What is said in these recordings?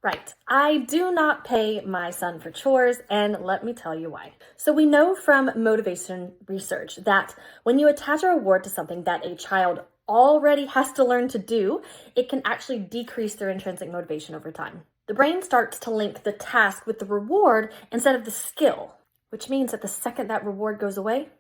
Right. I do not pay my son for chores, and let me tell you why. So we know from motivation research that when you attach a reward to something that a child already has to learn to do, it can actually decrease their intrinsic motivation over time. The brain starts to link the task with the reward instead of the skill, which means that the second that reward goes away,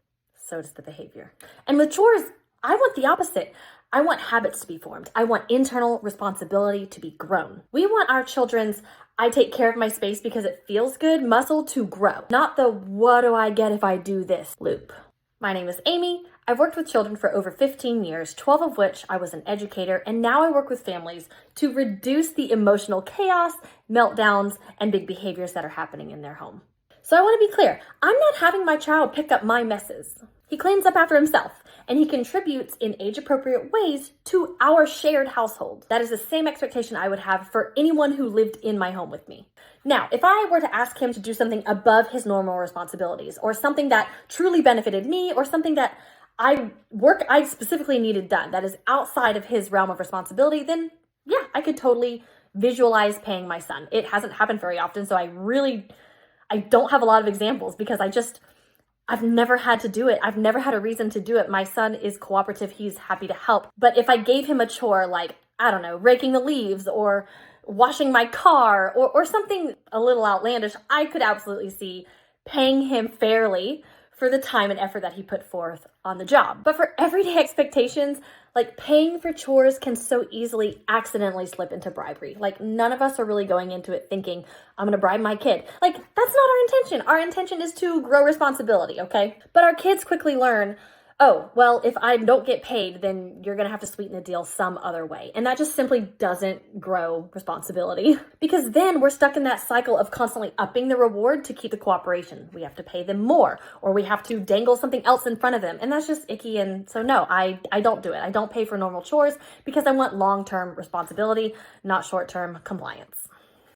so does the behavior. And with chores, I want the opposite. I want habits to be formed. I want internal responsibility to be grown. We want our children's I take care of my space because it feels good muscle to grow, not the what do I get if I do this loop. My name is Amy. I've worked with children for over 15 years, 12 of which I was an educator, and now I work with families to reduce the emotional chaos, meltdowns, and big behaviors that are happening in their home. So I want to be clear, I'm not having my child pick up my messes. He cleans up after himself, and he contributes in age-appropriate ways to our shared household. That is the same expectation I would have for anyone who lived in my home with me. Now, if I were to ask him to do something above his normal responsibilities, or something that truly benefited me, or something that I specifically needed done that is outside of his realm of responsibility, then yeah, I could totally visualize paying my son. It hasn't happened very often, so I don't have a lot of examples because I've never had to do it. I've never had a reason to do it. My son is cooperative. He's happy to help. But if I gave him a chore like, I don't know, raking the leaves or washing my car or something a little outlandish, I could absolutely see paying him fairly for the time and effort that he put forth on the job. But for everyday expectations, like paying for chores can so easily accidentally slip into bribery. Like none of us are really going into it thinking, I'm gonna bribe my kid. Like that's not our intention. Our intention is to grow responsibility, okay? But our kids quickly learn, oh, well, if I don't get paid, then you're gonna have to sweeten the deal some other way. And that just simply doesn't grow responsibility because then we're stuck in that cycle of constantly upping the reward to keep the cooperation. We have to pay them more or we have to dangle something else in front of them. And that's just icky. And so no, I don't do it. I don't pay for normal chores because I want long-term responsibility, not short-term compliance.